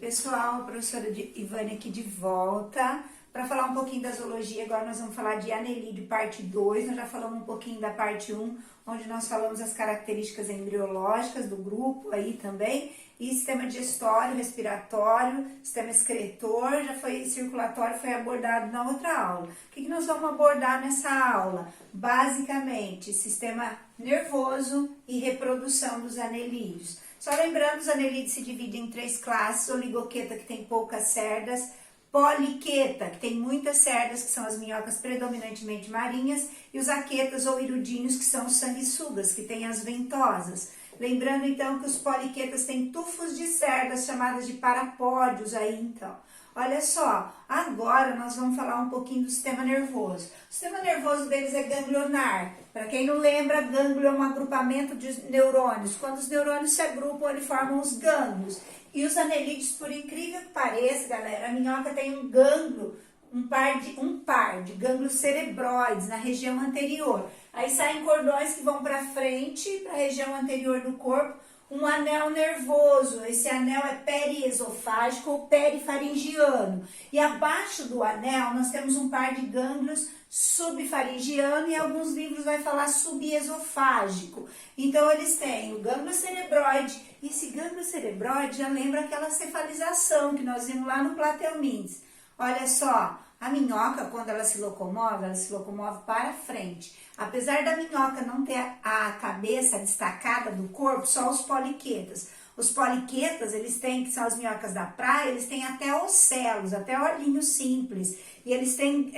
pessoal, a professora Ivânia aqui de volta para falar um pouquinho da zoologia. Agora nós vamos falar de anelídeo parte 2, nós já falamos um pouquinho da parte 1, onde nós falamos as características embriológicas do grupo aí também, e sistema digestório, respiratório, sistema excretor, já foi circulatório, foi abordado na outra aula. O que nós vamos abordar nessa aula? Basicamente, sistema nervoso e reprodução dos anelídeos. Só lembrando, os anelídeos se dividem em 3 classes: oligoqueta, que tem poucas cerdas; poliqueta, que tem muitas cerdas, que são as minhocas predominantemente marinhas; e os aquetas ou irudíneos, que são os sanguessugas, que têm as ventosas. Lembrando então que os poliquetas têm tufos de cerdas chamadas de parapódios aí então. Olha só, agora nós vamos falar um pouquinho do sistema nervoso. O sistema nervoso deles é ganglionar. Para quem não lembra, gânglio é um agrupamento de neurônios. Quando os neurônios se agrupam, eles formam os gânglios. E os anelídeos, por incrível que pareça, galera, a minhoca tem um gânglio, um par de gânglios cerebróides na região anterior. Aí saem cordões que vão para frente, para a região anterior do corpo, um anel nervoso. Esse anel é periesofágico ou perifaringiano. E abaixo do anel nós temos um par de gânglios subfaringiano, e alguns livros vai falar subesofágico. Então eles têm o gânglio cerebroide, e esse gânglio cerebroide já lembra aquela cefalização que nós vimos lá no Plateumintes. Olha só, a minhoca, quando ela se locomove para frente. Apesar da minhoca não ter a cabeça destacada do corpo, só os poliquetas. Os poliquetas, eles têm, que são as minhocas da praia, eles têm até ocelos, até olhinhos simples. E eles têm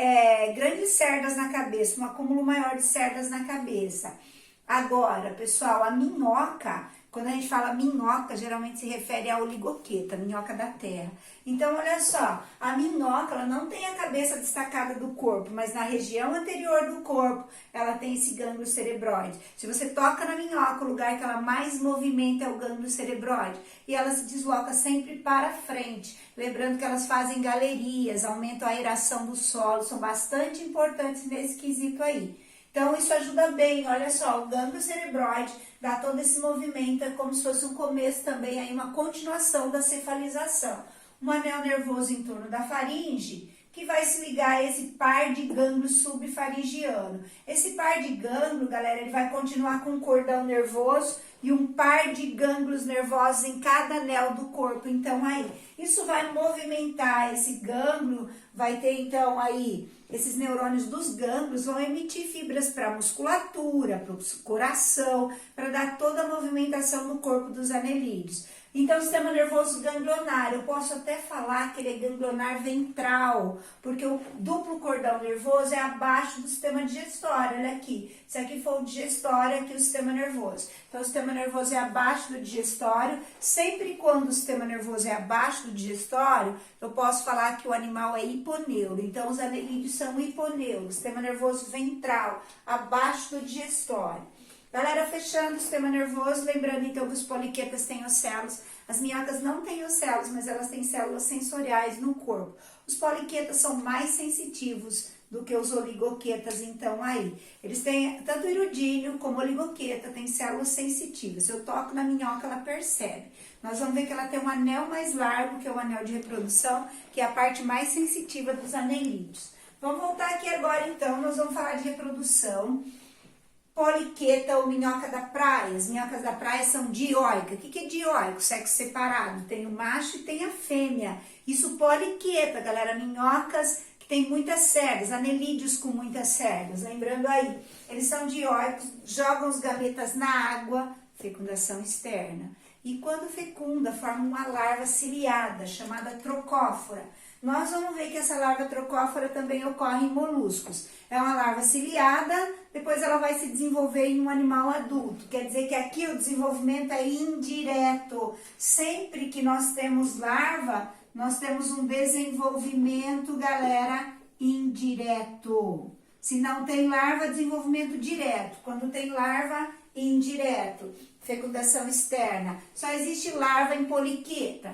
grandes cerdas na cabeça, um acúmulo maior de cerdas na cabeça. Agora, pessoal, a minhoca, quando a gente fala minhoca, geralmente se refere à oligoqueta, minhoca da terra. Então, olha só, a minhoca, ela não tem a cabeça destacada do corpo, mas na região anterior do corpo, ela tem esse gânglio cerebroide. Se você toca na minhoca, o lugar que ela mais movimenta é o gânglio cerebroide. E ela se desloca sempre para frente. Lembrando que elas fazem galerias, aumentam a aeração do solo, são bastante importantes nesse quesito aí. Então, isso ajuda bem, olha só, o gânglio cerebroide dá todo esse movimento, é como se fosse um começo também, aí uma continuação da cefalização. Um anel nervoso em torno da faringe, que vai se ligar a esse par de gânglio subfaringiano. Esse par de gânglio, galera, ele vai continuar com um cordão nervoso e um par de gânglios nervosos em cada anel do corpo. Então, aí, isso vai movimentar esse gânglio, vai ter, então, aí, esses neurônios dos gânglios vão emitir fibras para a musculatura, para o coração, para dar toda a movimentação no corpo dos anelídeos. Então, o sistema nervoso ganglionar, eu posso até falar que ele é ganglionar ventral, porque o duplo cordão nervoso é abaixo do sistema digestório, olha aqui. Se aqui for o digestório, aqui é o sistema nervoso. Então, o sistema nervoso é abaixo do digestório. Sempre quando o sistema nervoso é abaixo do digestório, eu posso falar que o animal é hiponeuro. Então, os anelídeos são hiponeuros, sistema nervoso ventral, abaixo do digestório. Galera, fechando o sistema nervoso, lembrando então que os poliquetas têm ocelos, as minhocas não têm ocelos, mas elas têm células sensoriais no corpo. Os poliquetas são mais sensitivos do que os oligoquetas, então aí. Eles têm, tanto o irudíneo como o oligoqueta, tem células sensitivas. Se eu toco na minhoca, ela percebe. Nós vamos ver que ela tem um anel mais largo, que é o anel de reprodução, que é a parte mais sensitiva dos anelídeos. Vamos voltar aqui agora então, nós vamos falar de reprodução. Poliqueta ou minhoca da praia. As minhocas da praia são dioicas. O que é dioico? Sexo separado. Tem o macho e tem a fêmea. Isso poliqueta, galera. Minhocas que tem muitas cerdas, anelídeos com muitas cerdas. Lembrando aí, eles são dioicos, jogam os gametas na água, fecundação externa. E quando fecunda, forma uma larva ciliada, chamada trocófora. Nós vamos ver que essa larva trocófora também ocorre em moluscos. É uma larva ciliada, depois ela vai se desenvolver em um animal adulto. Quer dizer que aqui o desenvolvimento é indireto. Sempre que nós temos larva, nós temos um desenvolvimento, galera, indireto. Se não tem larva, desenvolvimento direto. Quando tem larva, indireto. Fecundação externa. Só existe larva em poliqueta.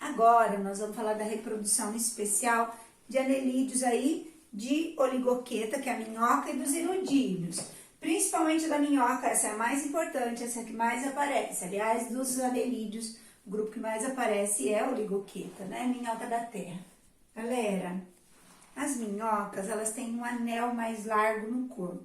Agora, nós vamos falar da reprodução especial de anelídeos aí, de oligoqueta, que é a minhoca, e dos irudíneos. Principalmente da minhoca, essa é a mais importante, essa é a que mais aparece. Aliás, dos anelídeos, O grupo que mais aparece é oligoqueta, né? Minhoca da terra. Galera, as minhocas, elas têm um anel mais largo no corpo.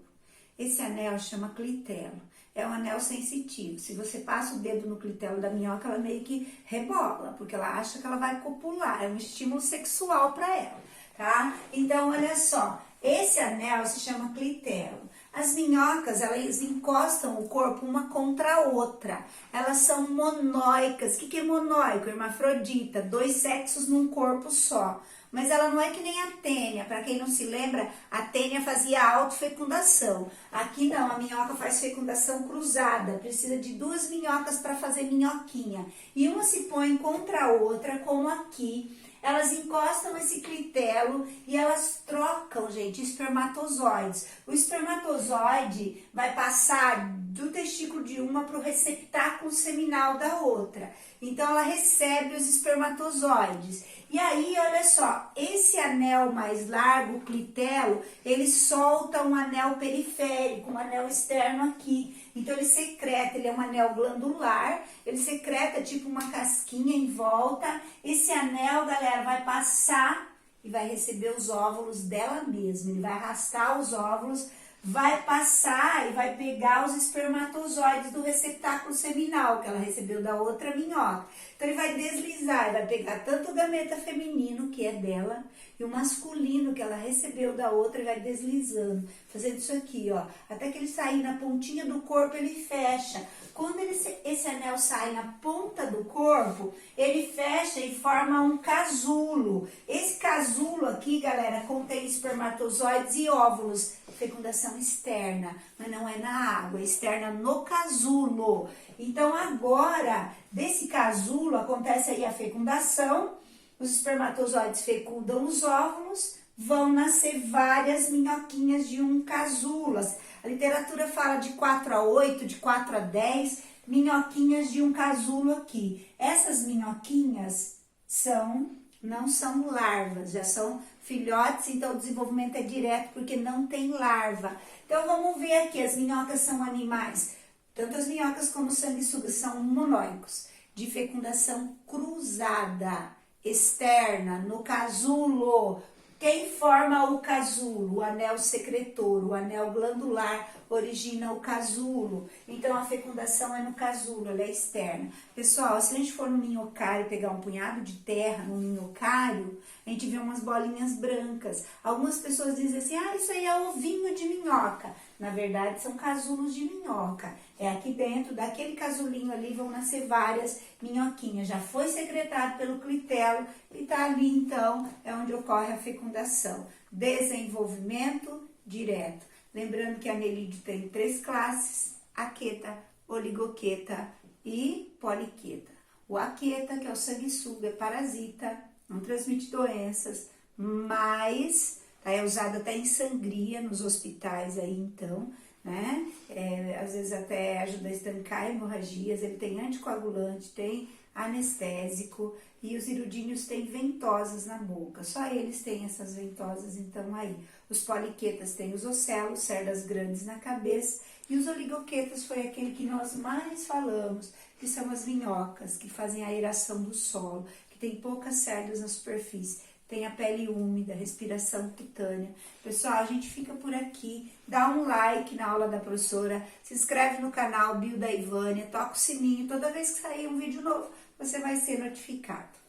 Esse anel chama clitelo. É um anel sensitivo. Se você passa o dedo no clitelo da minhoca, ela meio que rebola, porque ela acha que ela vai copular. É um estímulo sexual para ela, tá? Então, olha só. Esse anel se chama clitelo. As minhocas, elas encostam o corpo uma contra a outra. Elas são monóicas. O que é monóico? Hermafrodita, 2 sexos num corpo só. Mas ela não é que nem a tênia. Para quem não se lembra, a tênia fazia autofecundação. Aqui não, a minhoca faz fecundação cruzada. Precisa de 2 minhocas para fazer minhoquinha. E uma se põe contra a outra, como aqui. Elas encostam esse clitelo e elas trocam, gente, espermatozoides. O espermatozoide vai passar do testículo de uma para o receptáculo seminal da outra. Então, ela recebe os espermatozoides. E aí, olha só, esse anel mais largo, o clitelo, ele solta um anel periférico, um anel externo aqui. Então, ele secreta, ele é um anel glandular, ele secreta tipo uma casquinha em volta. Esse anel, galera, vai passar e vai receber os óvulos dela mesma. Ele vai arrastar os óvulos, vai passar e vai pegar os espermatozoides do receptáculo seminal que ela recebeu da outra minhoca. Então, ele vai deslizar, ele vai pegar tanto o gameta feminino, que é dela, e o masculino, que ela recebeu da outra, e vai deslizando, fazendo isso aqui, ó, até que ele sair na pontinha do corpo, ele fecha. Quando esse anel sai na ponta do corpo, ele fecha e forma um casulo. Esse casulo aqui, galera, contém espermatozoides e óvulos, fecundação externa, mas não é na água, é externa no casulo. Então, agora, desse casulo, acontece aí a fecundação, os espermatozoides fecundam os óvulos, vão nascer várias minhoquinhas de um casulo. A literatura fala de 4 a 8, de 4 a 10 minhoquinhas de um casulo aqui. Essas minhoquinhas não são larvas, já são filhotes, então o desenvolvimento é direto porque não tem larva. Então vamos ver aqui, as minhocas são animais, tanto as minhocas como os sanguessugas são monóicos, de fecundação cruzada, externa, no casulo. Quem forma o casulo? O anel secretor, o anel glandular origina o casulo. Então, a fecundação é no casulo, ela é externa. Pessoal, se a gente for no minhocário, pegar um punhado de terra no minhocário, a gente vê umas bolinhas brancas. Algumas pessoas dizem assim, isso aí é ovinho de minhoca. Na verdade, são casulos de minhoca. É aqui dentro, daquele casulinho ali, vão nascer várias minhoquinhas. Já foi secretado pelo clitelo e tá ali, então, é onde ocorre a fecundação. Desenvolvimento direto. Lembrando que a anelídeo tem 3 classes, aqueta, oligoqueta e poliqueta. O aqueta, que é o sanguessuga, é parasita, não transmite doenças, mas é usado até em sangria nos hospitais aí, então, né? Às vezes até ajuda a estancar hemorragias, ele tem anticoagulante, tem anestésico e os irudíneos têm ventosas na boca, só eles têm essas ventosas, então aí. Os poliquetas têm os ocelos, cerdas grandes na cabeça, e os oligoquetas foi aquele que nós mais falamos, que são as minhocas, que fazem a aeração do solo, que tem poucas cerdas na superfície, tem a pele úmida, respiração cutânea. Pessoal, a gente fica por aqui, dá um like na aula da professora, se inscreve no canal Bio da Ivânia, toca o sininho, toda vez que sair um vídeo novo, você vai ser notificado.